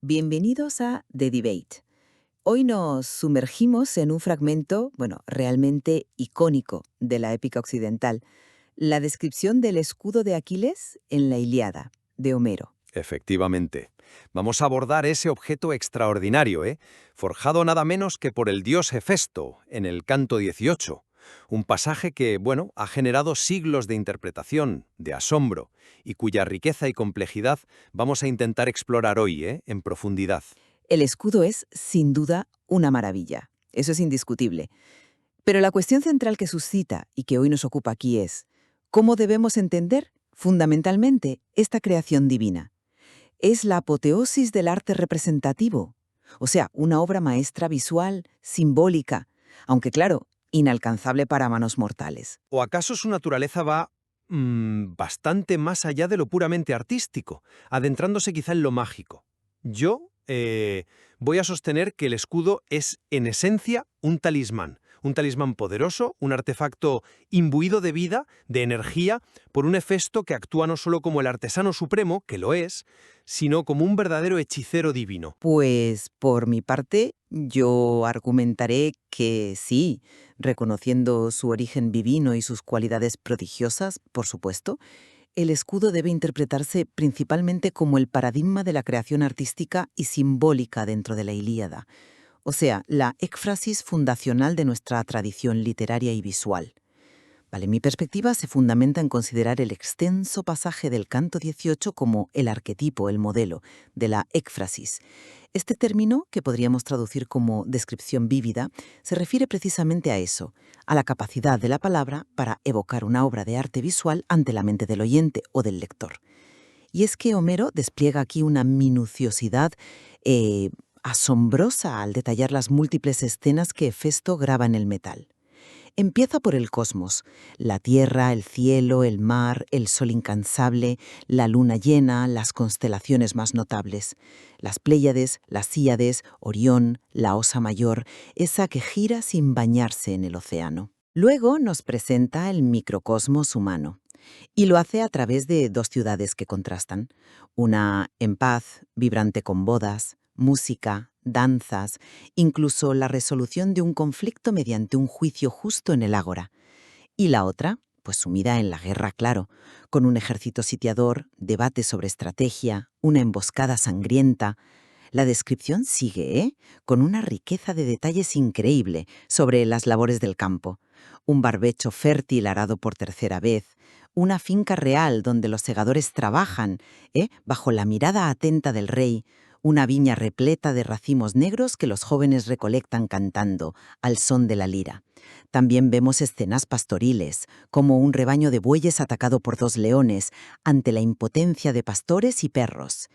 Bienvenidos a The Debate. Hoy nos sumergimos en un fragmento, realmente icónico de la épica occidental, la descripción del escudo de Aquiles en la Ilíada, de Homero. Efectivamente. Vamos a abordar ese objeto extraordinario, forjado nada menos que por el dios Hefesto en el Canto 18. Un pasaje que, ha generado siglos de interpretación, de asombro, y cuya riqueza y complejidad vamos a intentar explorar hoy, en profundidad. El escudo es, sin duda, una maravilla. Eso es indiscutible. Pero la cuestión central que suscita y que hoy nos ocupa aquí es, ¿cómo debemos entender, fundamentalmente, esta creación divina? Es la apoteosis del arte representativo, o sea, una obra maestra visual, simbólica, aunque claro, inalcanzable para manos mortales. ¿O acaso su naturaleza va bastante más allá de lo puramente artístico, adentrándose quizá en lo mágico? Yo voy a sostener que el escudo es, en esencia, un talismán poderoso, un artefacto imbuido de vida, de energía, por un Hefesto que actúa no solo como el artesano supremo, que lo es, sino como un verdadero hechicero divino. Pues por mi parte, yo argumentaré que sí, reconociendo su origen divino y sus cualidades prodigiosas, por supuesto, el escudo debe interpretarse principalmente como el paradigma de la creación artística y simbólica dentro de la Ilíada, o sea, la éfrasis fundacional de nuestra tradición literaria y visual. Vale, mi perspectiva se fundamenta en considerar el extenso pasaje del Canto 18 como el arquetipo, el modelo, de la éfrasis. Este término, que podríamos traducir como descripción vívida, se refiere precisamente a eso, a la capacidad de la palabra para evocar una obra de arte visual ante la mente del oyente o del lector. Y es que Homero despliega aquí una minuciosidad asombrosa al detallar las múltiples escenas que Hefesto graba en el metal. Empieza por el cosmos, la tierra, el cielo, el mar, el sol incansable, la luna llena, las constelaciones más notables, las Pléyades, las Híades, Orión, la Osa Mayor, esa que gira sin bañarse en el océano. Luego nos presenta el microcosmos humano, y lo hace a través de dos ciudades que contrastan, una en paz, vibrante con bodas, música, danzas, incluso la resolución de un conflicto mediante un juicio justo en el ágora. Y la otra, pues sumida en la guerra, claro, con un ejército sitiador, debate sobre estrategia, una emboscada sangrienta. La descripción sigue, con una riqueza de detalles increíble sobre las labores del campo. Un barbecho fértil arado por tercera vez, una finca real donde los segadores trabajan, bajo la mirada atenta del rey, una viña repleta de racimos negros que los jóvenes recolectan cantando, al son de la lira. También vemos escenas pastoriles, como un rebaño de bueyes atacado por dos leones, ante la impotencia de pastores y perros.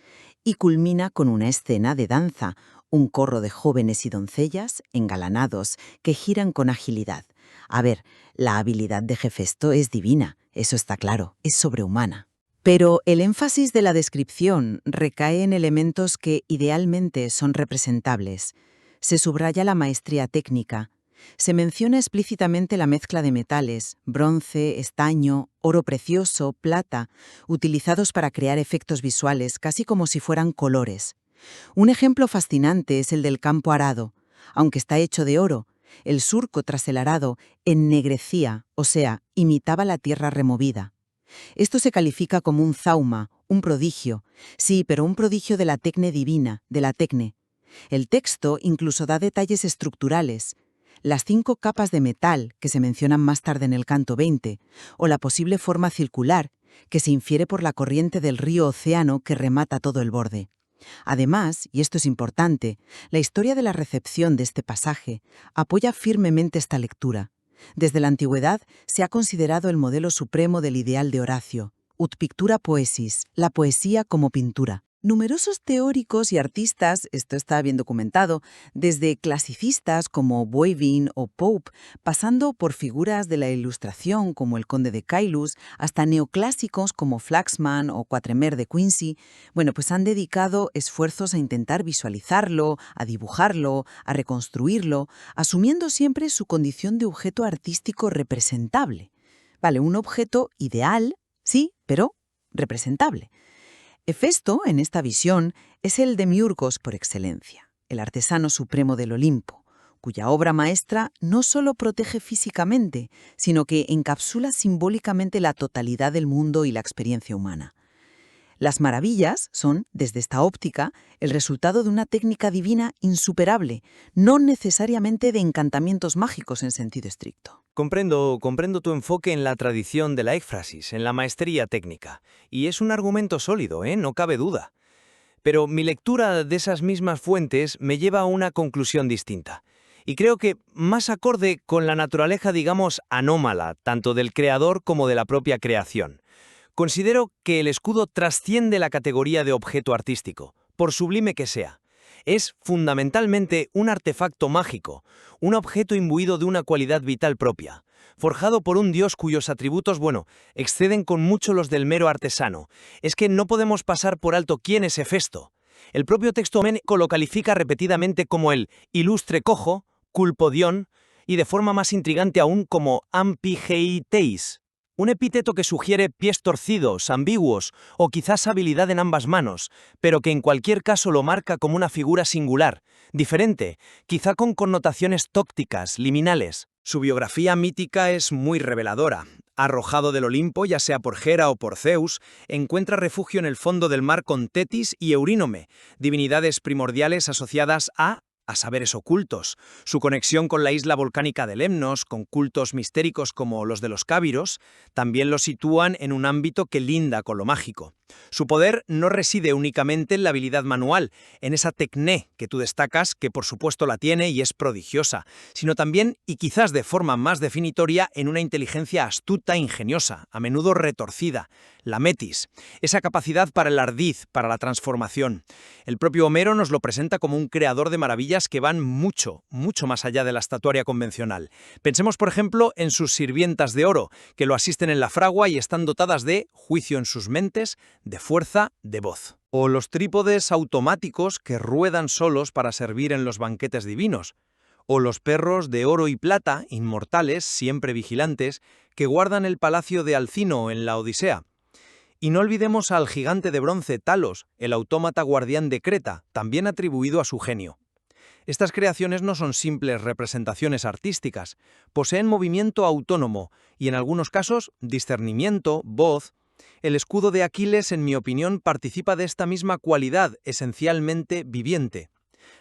Y culmina con una escena de danza, un corro de jóvenes y doncellas, engalanados, que giran con agilidad. A ver, la habilidad de Hefesto es divina, eso está claro, es sobrehumana. Pero el énfasis de la descripción recae en elementos que idealmente son representables. Se subraya la maestría técnica. Se menciona explícitamente la mezcla de metales, bronce, estaño, oro precioso, plata, utilizados para crear efectos visuales casi como si fueran colores. Un ejemplo fascinante es el del campo arado. Aunque está hecho de oro, el surco tras el arado ennegrecía, o sea, imitaba la tierra removida. Esto se califica como un zauma, un prodigio. Sí, pero un prodigio de la tecne divina, de la tecne. El texto incluso da detalles estructurales. Las 5 capas de metal, que se mencionan más tarde en el canto 20, o la posible forma circular, que se infiere por la corriente del río Océano que remata todo el borde. Además, y esto es importante, la historia de la recepción de este pasaje apoya firmemente esta lectura. Desde la antigüedad se ha considerado el modelo supremo del ideal de Horacio, ut pictura poesis, la poesía como pintura. Numerosos teóricos y artistas, esto está bien documentado, desde clasicistas como Boivin o Pope, pasando por figuras de la Ilustración como el Conde de Caylus, hasta neoclásicos como Flaxman o Quatremer de Quincy, pues han dedicado esfuerzos a intentar visualizarlo, a dibujarlo, a reconstruirlo, asumiendo siempre su condición de objeto artístico representable. Vale, un objeto ideal, sí, pero representable. Hefesto, en esta visión, es el demiurgos por excelencia, el artesano supremo del Olimpo, cuya obra maestra no solo protege físicamente, sino que encapsula simbólicamente la totalidad del mundo y la experiencia humana. Las maravillas son, desde esta óptica, el resultado de una técnica divina insuperable, no necesariamente de encantamientos mágicos en sentido estricto. Comprendo tu enfoque en la tradición de la éfrasis, en la maestría técnica. Y es un argumento sólido, no cabe duda. Pero mi lectura de esas mismas fuentes me lleva a una conclusión distinta. Y creo que más acorde con la naturaleza, digamos, anómala, tanto del creador como de la propia creación. Considero que el escudo trasciende la categoría de objeto artístico, por sublime que sea. Es fundamentalmente un artefacto mágico, un objeto imbuido de una cualidad vital propia, forjado por un dios cuyos atributos, exceden con mucho los del mero artesano. Es que no podemos pasar por alto quién es Hefesto. El propio texto homénico lo califica repetidamente como el ilustre cojo, culpodión, y de forma más intrigante aún como ampigeiteis. Un epíteto que sugiere pies torcidos, ambiguos o quizás habilidad en ambas manos, pero que en cualquier caso lo marca como una figura singular, diferente, quizá con connotaciones tócticas, liminales. Su biografía mítica es muy reveladora. Arrojado del Olimpo, ya sea por Hera o por Zeus, encuentra refugio en el fondo del mar con Tetis y Eurínome, divinidades primordiales asociadas a saberes ocultos. Su conexión con la isla volcánica de Lemnos, con cultos mistéricos como los de los Cábiros, también lo sitúan en un ámbito que linda con lo mágico. Su poder no reside únicamente en la habilidad manual, en esa tecné que tú destacas, que por supuesto la tiene y es prodigiosa, sino también, y quizás de forma más definitoria, en una inteligencia astuta e ingeniosa, a menudo retorcida, la metis, esa capacidad para el ardiz, para la transformación. El propio Homero nos lo presenta como un creador de maravillas que van mucho, mucho más allá de la estatuaria convencional. Pensemos, por ejemplo, en sus sirvientas de oro, que lo asisten en la fragua y están dotadas de juicio en sus mentes, de fuerza, de voz. O los trípodes automáticos que ruedan solos para servir en los banquetes divinos. O los perros de oro y plata, inmortales, siempre vigilantes, que guardan el palacio de Alcino en la Odisea. Y no olvidemos al gigante de bronce Talos, el autómata guardián de Creta, también atribuido a su genio. Estas creaciones no son simples representaciones artísticas, poseen movimiento autónomo y en algunos casos discernimiento, voz. El escudo de Aquiles, en mi opinión, participa de esta misma cualidad esencialmente viviente.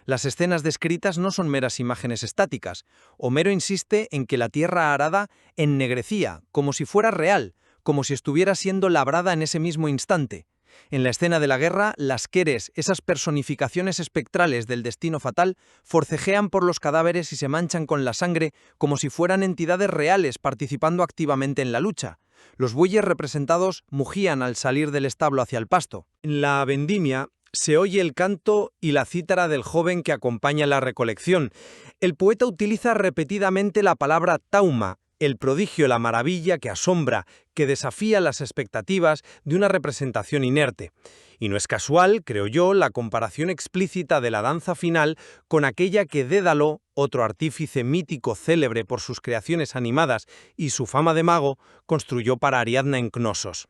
Las escenas descritas no son meras imágenes estáticas. Homero insiste en que la tierra arada ennegrecía, como si fuera real, como si estuviera siendo labrada en ese mismo instante. En la escena de la guerra, las queres, esas personificaciones espectrales del destino fatal, forcejean por los cadáveres y se manchan con la sangre como si fueran entidades reales participando activamente en la lucha. Los bueyes representados mugían al salir del establo hacia el pasto. En la vendimia se oye el canto y la cítara del joven que acompaña la recolección. El poeta utiliza repetidamente la palabra tauma, el prodigio, la maravilla que asombra, que desafía las expectativas de una representación inerte. Y no es casual, creo yo, la comparación explícita de la danza final con aquella que Dédalo, otro artífice mítico célebre por sus creaciones animadas y su fama de mago, construyó para Ariadna en Cnosos.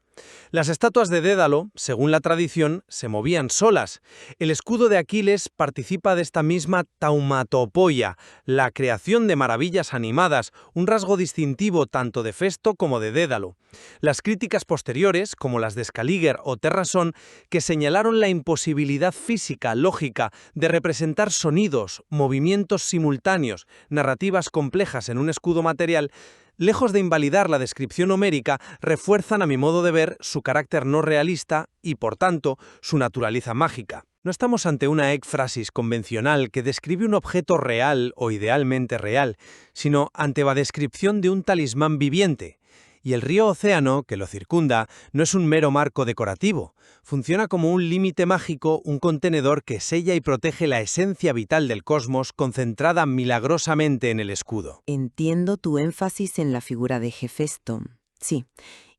Las estatuas de Dédalo, según la tradición, se movían solas. El escudo de Aquiles participa de esta misma taumatopoia, la creación de maravillas animadas, un rasgo distintivo tanto de Festo como de Dédalo. Las críticas posteriores, como las de Scaliger o Terrasson, que señalaron la imposibilidad física, lógica, de representar sonidos, movimientos simultáneos, narrativas complejas en un escudo material, lejos de invalidar la descripción homérica, refuerzan a mi modo de ver su carácter no realista y, por tanto, su naturaleza mágica. No estamos ante una éfrasis convencional que describe un objeto real o idealmente real, sino ante la descripción de un talismán viviente. Y el río Océano, que lo circunda, no es un mero marco decorativo. Funciona como un límite mágico, un contenedor que sella y protege la esencia vital del cosmos concentrada milagrosamente en el escudo. Entiendo tu énfasis en la figura de Hefesto, sí,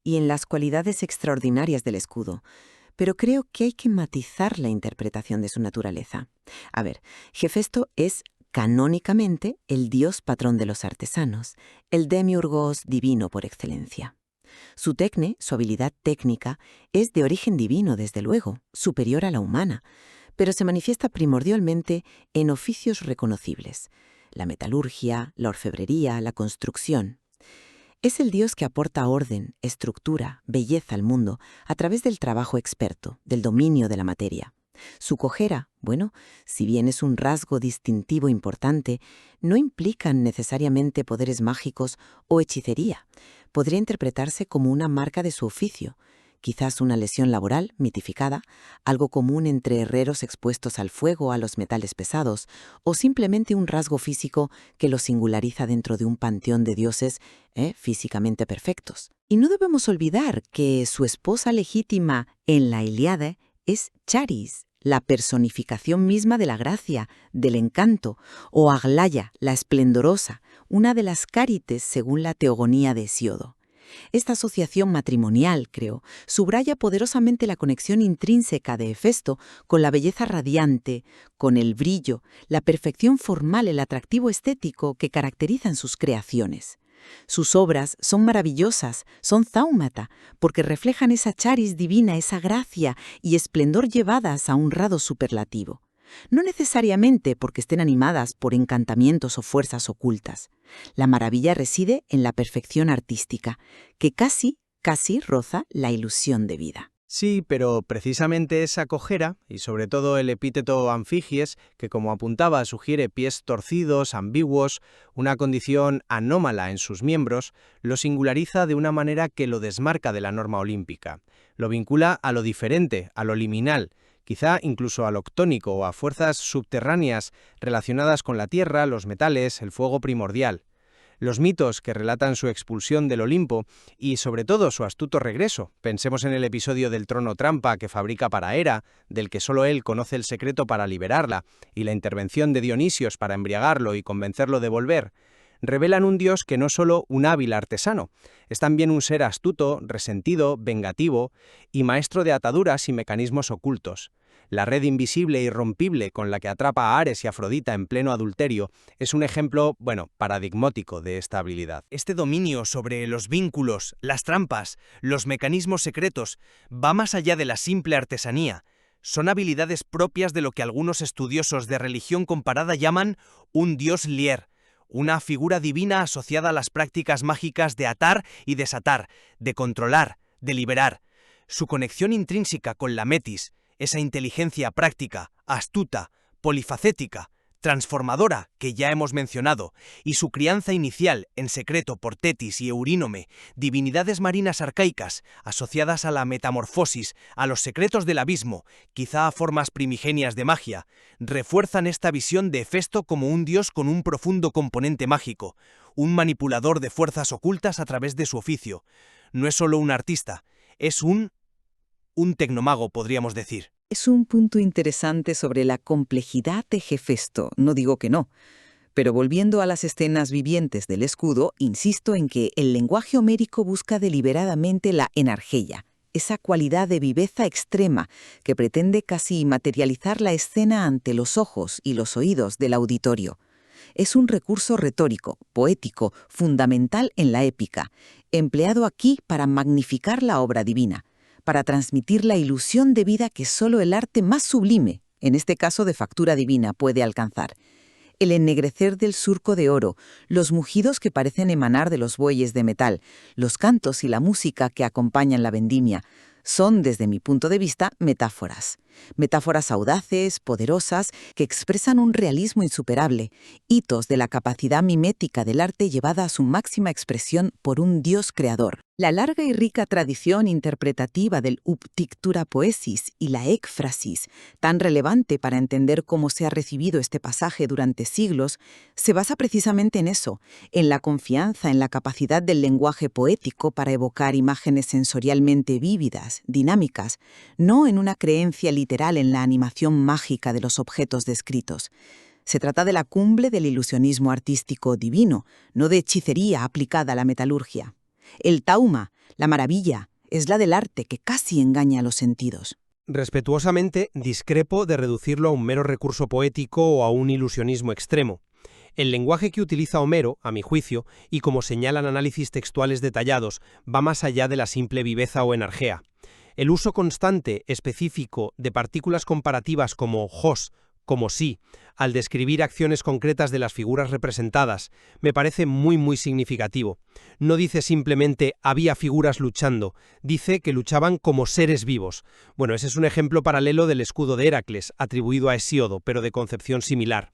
y en las cualidades extraordinarias del escudo, pero creo que hay que matizar la interpretación de su naturaleza. A ver, Hefesto es canónicamente el dios patrón de los artesanos, el demiurgos divino por excelencia. Su habilidad técnica, es de origen divino, desde luego, superior a la humana, pero se manifiesta primordialmente en oficios reconocibles: la metalurgia, la orfebrería, la construcción. Es el dios que aporta orden, estructura, belleza al mundo a través del trabajo experto, del dominio de la materia. Su cojera, bueno, si bien es un rasgo distintivo importante, no implican necesariamente poderes mágicos o hechicería. Podría interpretarse como una marca de su oficio, quizás una lesión laboral mitificada, algo común entre herreros expuestos al fuego, a los metales pesados, o simplemente un rasgo físico que lo singulariza dentro de un panteón de dioses físicamente perfectos. Y no debemos olvidar que su esposa legítima en la Ilíada es Charis, la personificación misma de la gracia, del encanto, o Aglaya, la esplendorosa, una de las Cárites según la teogonía de Hesíodo. Esta asociación matrimonial, creo, subraya poderosamente la conexión intrínseca de Hefesto con la belleza radiante, con el brillo, la perfección formal, el atractivo estético que caracterizan sus creaciones. Sus obras son maravillosas, son záumata, porque reflejan esa charis divina, esa gracia y esplendor llevadas a un grado superlativo. No necesariamente porque estén animadas por encantamientos o fuerzas ocultas. La maravilla reside en la perfección artística, que casi roza la ilusión de vida. Sí, pero precisamente esa cojera, y sobre todo el epíteto anfigies, que como apuntaba sugiere pies torcidos, ambiguos, una condición anómala en sus miembros, lo singulariza de una manera que lo desmarca de la norma olímpica. Lo vincula a lo diferente, a lo liminal, quizá incluso a lo octónico o a fuerzas subterráneas relacionadas con la tierra, los metales, el fuego primordial. Los mitos que relatan su expulsión del Olimpo y, sobre todo, su astuto regreso. Pensemos en el episodio del trono trampa que fabrica para Hera, del que solo él conoce el secreto para liberarla, y la intervención de Dionisios para embriagarlo y convencerlo de volver. Revelan un dios que no es solo un hábil artesano, es también un ser astuto, resentido, vengativo y maestro de ataduras y mecanismos ocultos. La red invisible e irrompible con la que atrapa a Ares y Afrodita en pleno adulterio es un ejemplo, paradigmático de esta habilidad. Este dominio sobre los vínculos, las trampas, los mecanismos secretos, va más allá de la simple artesanía. Son habilidades propias de lo que algunos estudiosos de religión comparada llaman un dios lier, una figura divina asociada a las prácticas mágicas de atar y desatar, de controlar, de liberar. Su conexión intrínseca con la metis, esa inteligencia práctica, astuta, polifacética, transformadora que ya hemos mencionado, y su crianza inicial en secreto por Tetis y Eurínome, divinidades marinas arcaicas asociadas a la metamorfosis, a los secretos del abismo, quizá a formas primigenias de magia, refuerzan esta visión de Hefesto como un dios con un profundo componente mágico, un manipulador de fuerzas ocultas a través de su oficio. No es solo un artista, es un tecnomago, podríamos decir. Es un punto interesante sobre la complejidad de Hefesto, no digo que no. Pero volviendo a las escenas vivientes del escudo, insisto en que el lenguaje homérico busca deliberadamente la energeia, esa cualidad de viveza extrema que pretende casi materializar la escena ante los ojos y los oídos del auditorio. Es un recurso retórico, poético, fundamental en la épica, empleado aquí para magnificar la obra divina, para transmitir la ilusión de vida que solo el arte más sublime, en este caso de factura divina, puede alcanzar. El ennegrecer del surco de oro, los mugidos que parecen emanar de los bueyes de metal, los cantos y la música que acompañan la vendimia, son, desde mi punto de vista, metáforas. Metáforas audaces, poderosas, que expresan un realismo insuperable, hitos de la capacidad mimética del arte llevada a su máxima expresión por un dios creador. La larga y rica tradición interpretativa del uptictura poesis y la ekphrasis, tan relevante para entender cómo se ha recibido este pasaje durante siglos, se basa precisamente en eso, en la confianza en la capacidad del lenguaje poético para evocar imágenes sensorialmente vívidas, dinámicas, no en una creencia literal en la animación mágica de los objetos descritos. Se trata de la cumbre del ilusionismo artístico divino, no de hechicería aplicada a la metalurgia. El tauma, la maravilla, es la del arte que casi engaña a los sentidos. Respetuosamente, discrepo de reducirlo a un mero recurso poético o a un ilusionismo extremo. El lenguaje que utiliza Homero, a mi juicio, y como señalan análisis textuales detallados, va más allá de la simple viveza o energía. El uso constante, específico, de partículas comparativas como «hos», como «sí», al describir acciones concretas de las figuras representadas, me parece muy significativo. No dice simplemente «había figuras luchando», dice que luchaban como seres vivos. Bueno, ese es un ejemplo paralelo del escudo de Heracles, atribuido a Hesíodo, pero de concepción similar.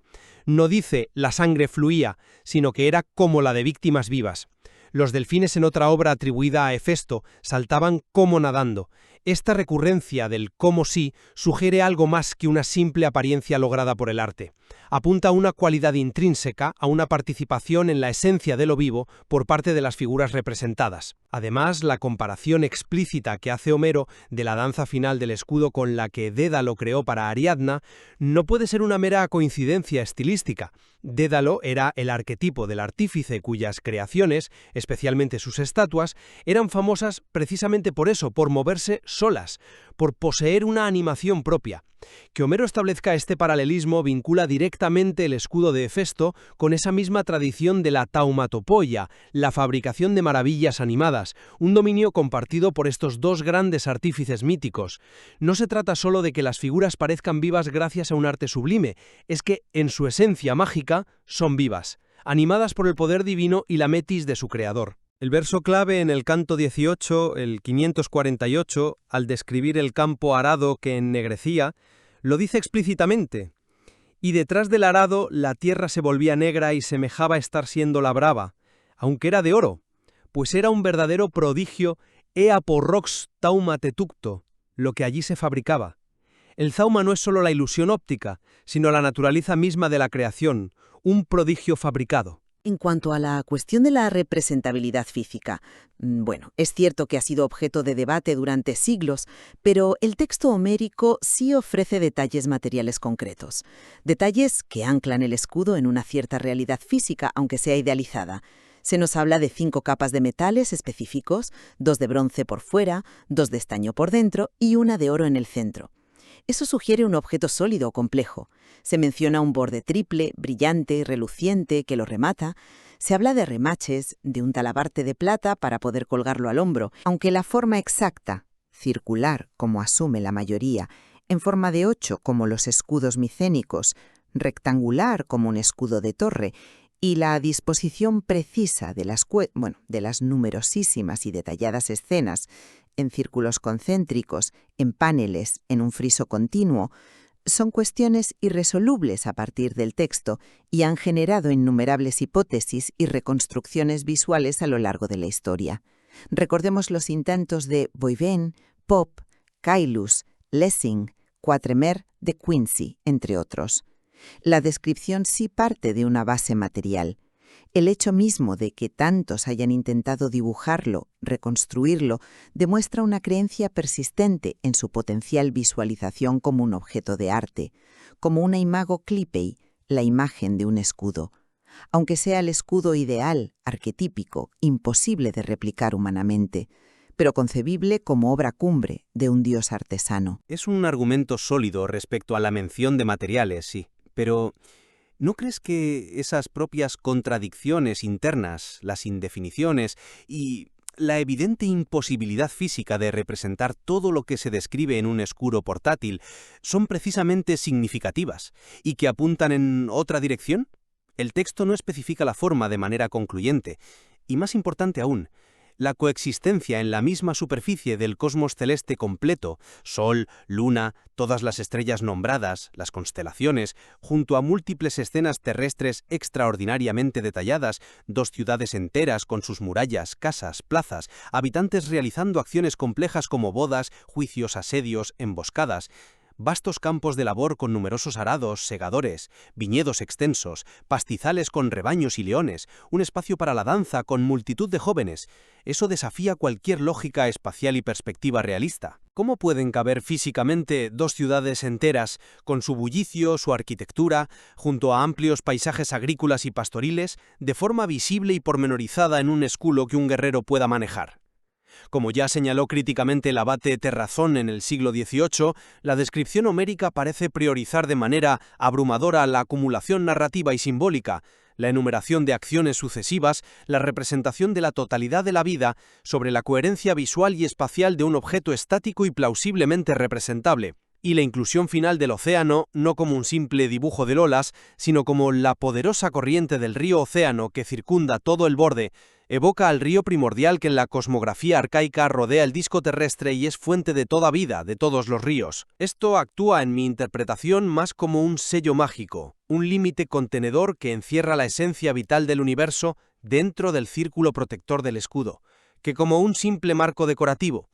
No dice «la sangre fluía», sino que era como la de víctimas vivas. Los delfines en otra obra atribuida a Hefesto saltaban como nadando. Esta recurrencia del «como sí» sugiere algo más que una simple apariencia lograda por el arte. Apunta a una cualidad intrínseca, a una participación en la esencia de lo vivo por parte de las figuras representadas. Además, la comparación explícita que hace Homero de la danza final del escudo con la que Dédalo creó para Ariadna no puede ser una mera coincidencia estilística. Dédalo era el arquetipo del artífice cuyas creaciones, especialmente sus estatuas, eran famosas precisamente por eso, por moverse solas, por poseer una animación propia. Que Homero establezca este paralelismo vincula directamente el escudo de Hefesto con esa misma tradición de la taumatopoia, la fabricación de maravillas animadas, un dominio compartido por estos dos grandes artífices míticos. No se trata solo de que las figuras parezcan vivas gracias a un arte sublime, es que, en su esencia mágica, son vivas, animadas por el poder divino y la metis de su creador. El verso clave en el canto 18, el 548, al describir el campo arado que ennegrecía, lo dice explícitamente. Y detrás del arado la tierra se volvía negra y semejaba estar siendo labrada, aunque era de oro, pues era un verdadero prodigio ea porrox taumatetucto, lo que allí se fabricaba. El zauma no es solo la ilusión óptica, sino la naturaleza misma de la creación, un prodigio fabricado. En cuanto a la cuestión de la representabilidad física, bueno, es cierto que ha sido objeto de debate durante siglos, pero el texto homérico sí ofrece detalles materiales concretos. Detalles que anclan el escudo en una cierta realidad física, aunque sea idealizada. Se nos habla de 5 capas de metales específicos, 2 de bronce por fuera, 2 de estaño por dentro y 1 de oro en el centro. Eso sugiere un objeto sólido o complejo. Se menciona un borde triple, brillante y reluciente que lo remata. Se habla de remaches, de un talabarte de plata para poder colgarlo al hombro, aunque la forma exacta, circular como asume la mayoría, en forma de 8 como los escudos micénicos, rectangular como un escudo de torre, y la disposición precisa de las numerosísimas y detalladas escenas, en círculos concéntricos, en paneles, en un friso continuo, son cuestiones irresolubles a partir del texto y han generado innumerables hipótesis y reconstrucciones visuales a lo largo de la historia. Recordemos los intentos de Boivin, Pope, Caylus, Lessing, Quatremer, de Quincy, entre otros. La descripción sí parte de una base material. El hecho mismo de que tantos hayan intentado dibujarlo, reconstruirlo, demuestra una creencia persistente en su potencial visualización como un objeto de arte, como una imago clipei, la imagen de un escudo. Aunque sea el escudo ideal, arquetípico, imposible de replicar humanamente, pero concebible como obra cumbre de un dios artesano. Es un argumento sólido respecto a la mención de materiales, sí, pero ¿no crees que esas propias contradicciones internas, las indefiniciones y la evidente imposibilidad física de representar todo lo que se describe en un escudo portátil son precisamente significativas y que apuntan en otra dirección? El texto no especifica la forma de manera concluyente, y más importante aún, la coexistencia en la misma superficie del cosmos celeste completo, Sol, Luna, todas las estrellas nombradas, las constelaciones, junto a múltiples escenas terrestres extraordinariamente detalladas, 2 ciudades enteras con sus murallas, casas, plazas, habitantes realizando acciones complejas como bodas, juicios, asedios, emboscadas, vastos campos de labor con numerosos arados, segadores, viñedos extensos, pastizales con rebaños y leones, un espacio para la danza con multitud de jóvenes. Eso desafía cualquier lógica espacial y perspectiva realista. ¿Cómo pueden caber físicamente 2 ciudades enteras, con su bullicio, su arquitectura, junto a amplios paisajes agrícolas y pastoriles, de forma visible y pormenorizada en un escudo que un guerrero pueda manejar? Como ya señaló críticamente el abate Terrazón en el siglo XVIII, la descripción homérica parece priorizar de manera abrumadora la acumulación narrativa y simbólica, la enumeración de acciones sucesivas, la representación de la totalidad de la vida, sobre la coherencia visual y espacial de un objeto estático y plausiblemente representable, y la inclusión final del océano no como un simple dibujo de olas, sino como la poderosa corriente del río océano que circunda todo el borde, evoca al río primordial que en la cosmografía arcaica rodea el disco terrestre y es fuente de toda vida, de todos los ríos. Esto actúa en mi interpretación más como un sello mágico, un límite contenedor que encierra la esencia vital del universo dentro del círculo protector del escudo, que como un simple marco decorativo.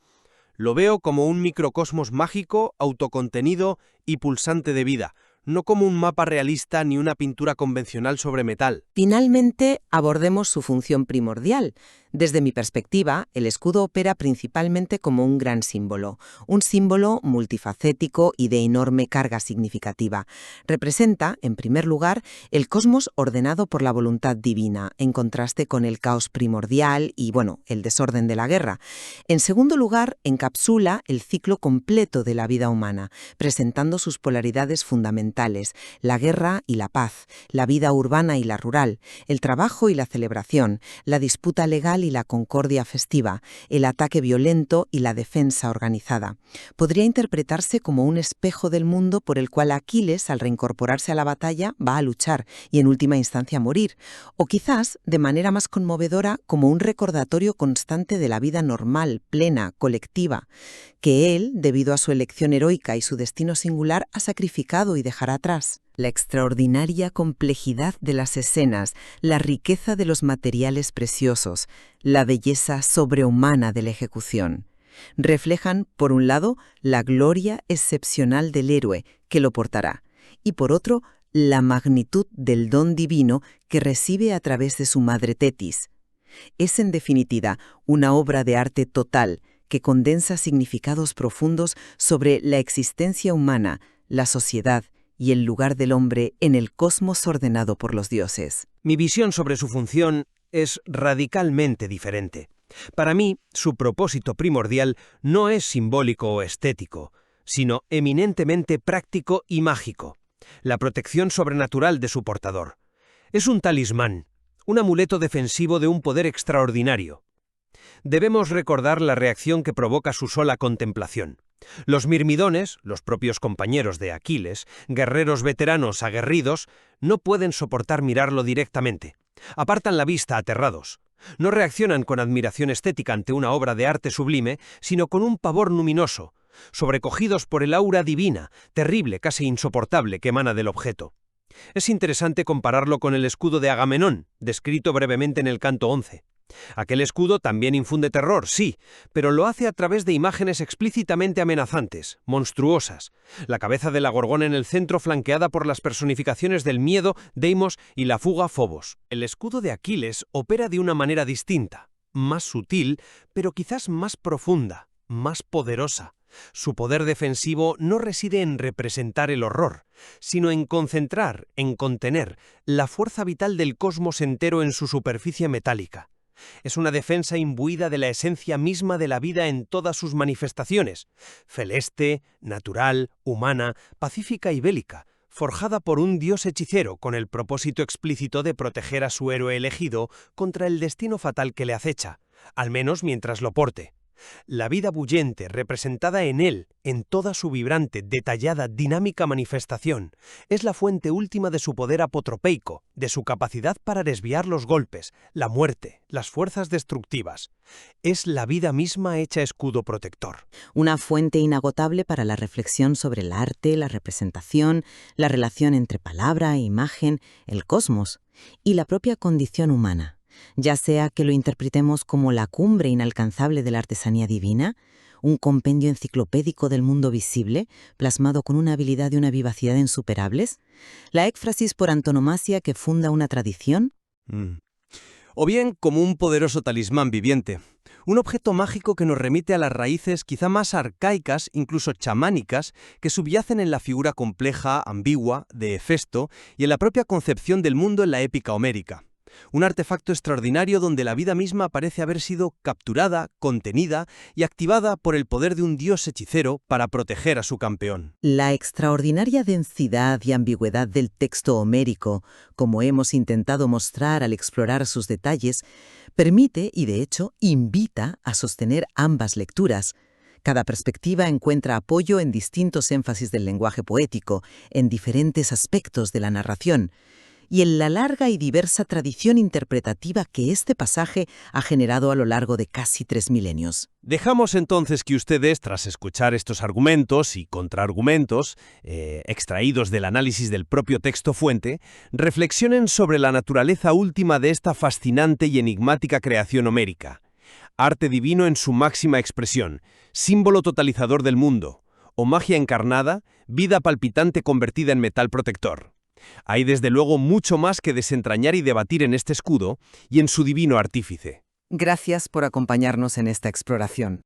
Lo veo como un microcosmos mágico, autocontenido y pulsante de vida, no como un mapa realista ni una pintura convencional sobre metal. Finalmente, abordemos su función primordial. Desde mi perspectiva, el escudo opera principalmente como un gran símbolo, un símbolo multifacético y de enorme carga significativa. Representa, en primer lugar, el cosmos ordenado por la voluntad divina, en contraste con el caos primordial y, el desorden de la guerra. En segundo lugar, encapsula el ciclo completo de la vida humana, presentando sus polaridades fundamentales, la guerra y la paz, la vida urbana y la rural, el trabajo y la celebración, la disputa legal y la concordia festiva, el ataque violento y la defensa organizada. Podría interpretarse como un espejo del mundo por el cual Aquiles, al reincorporarse a la batalla, va a luchar y en última instancia morir, o quizás, de manera más conmovedora, como un recordatorio constante de la vida normal, plena, colectiva, que él, debido a su elección heroica y su destino singular, ha sacrificado y dejará atrás. La extraordinaria complejidad de las escenas, la riqueza de los materiales preciosos, la belleza sobrehumana de la ejecución. Reflejan, por un lado, la gloria excepcional del héroe que lo portará, y por otro, la magnitud del don divino que recibe a través de su madre Tetis. Es, en definitiva, una obra de arte total que condensa significados profundos sobre la existencia humana, la sociedad y el lugar del hombre en el cosmos ordenado por los dioses. Mi visión sobre su función es radicalmente diferente. Para mí, su propósito primordial no es simbólico o estético, sino eminentemente práctico y mágico, la protección sobrenatural de su portador. Es un talismán, un amuleto defensivo de un poder extraordinario. Debemos recordar la reacción que provoca su sola contemplación. Los mirmidones, los propios compañeros de Aquiles, guerreros veteranos aguerridos, no pueden soportar mirarlo directamente. Apartan la vista aterrados. No reaccionan con admiración estética ante una obra de arte sublime, sino con un pavor luminoso, sobrecogidos por el aura divina, terrible, casi insoportable, que emana del objeto. Es interesante compararlo con el escudo de Agamenón, descrito brevemente en el canto 11. Aquel escudo también infunde terror, sí, pero lo hace a través de imágenes explícitamente amenazantes, monstruosas. La cabeza de la gorgona en el centro flanqueada por las personificaciones del miedo, Deimos, y la fuga, Fobos. El escudo de Aquiles opera de una manera distinta, más sutil, pero quizás más profunda, más poderosa. Su poder defensivo no reside en representar el horror, sino en concentrar, en contener, la fuerza vital del cosmos entero en su superficie metálica. Es una defensa imbuida de la esencia misma de la vida en todas sus manifestaciones, celeste, natural, humana, pacífica y bélica, forjada por un dios hechicero con el propósito explícito de proteger a su héroe elegido contra el destino fatal que le acecha, al menos mientras lo porte. La vida bullente, representada en él, en toda su vibrante, detallada, dinámica manifestación, es la fuente última de su poder apotropeico, de su capacidad para desviar los golpes, la muerte, las fuerzas destructivas. Es la vida misma hecha escudo protector. Una fuente inagotable para la reflexión sobre el arte, la representación, la relación entre palabra e imagen, el cosmos y la propia condición humana. Ya sea que lo interpretemos como la cumbre inalcanzable de la artesanía divina, un compendio enciclopédico del mundo visible, plasmado con una habilidad y una vivacidad insuperables, la éfrasis por antonomasia que funda una tradición. O bien como un poderoso talismán viviente, un objeto mágico que nos remite a las raíces quizá más arcaicas, incluso chamánicas, que subyacen en la figura compleja, ambigua, de Hefesto y en la propia concepción del mundo en la épica homérica. Un artefacto extraordinario donde la vida misma parece haber sido capturada, contenida y activada por el poder de un dios hechicero para proteger a su campeón. La extraordinaria densidad y ambigüedad del texto homérico, como hemos intentado mostrar al explorar sus detalles, permite y de hecho invita a sostener ambas lecturas. Cada perspectiva encuentra apoyo en distintos énfasis del lenguaje poético, en diferentes aspectos de la narración, y en la larga y diversa tradición interpretativa que este pasaje ha generado a lo largo de casi 3 milenios. Dejamos entonces que ustedes, tras escuchar estos argumentos y contraargumentos, extraídos del análisis del propio texto fuente, reflexionen sobre la naturaleza última de esta fascinante y enigmática creación homérica. Arte divino en su máxima expresión, símbolo totalizador del mundo, o magia encarnada, vida palpitante convertida en metal protector. Hay desde luego mucho más que desentrañar y debatir en este escudo y en su divino artífice. Gracias por acompañarnos en esta exploración.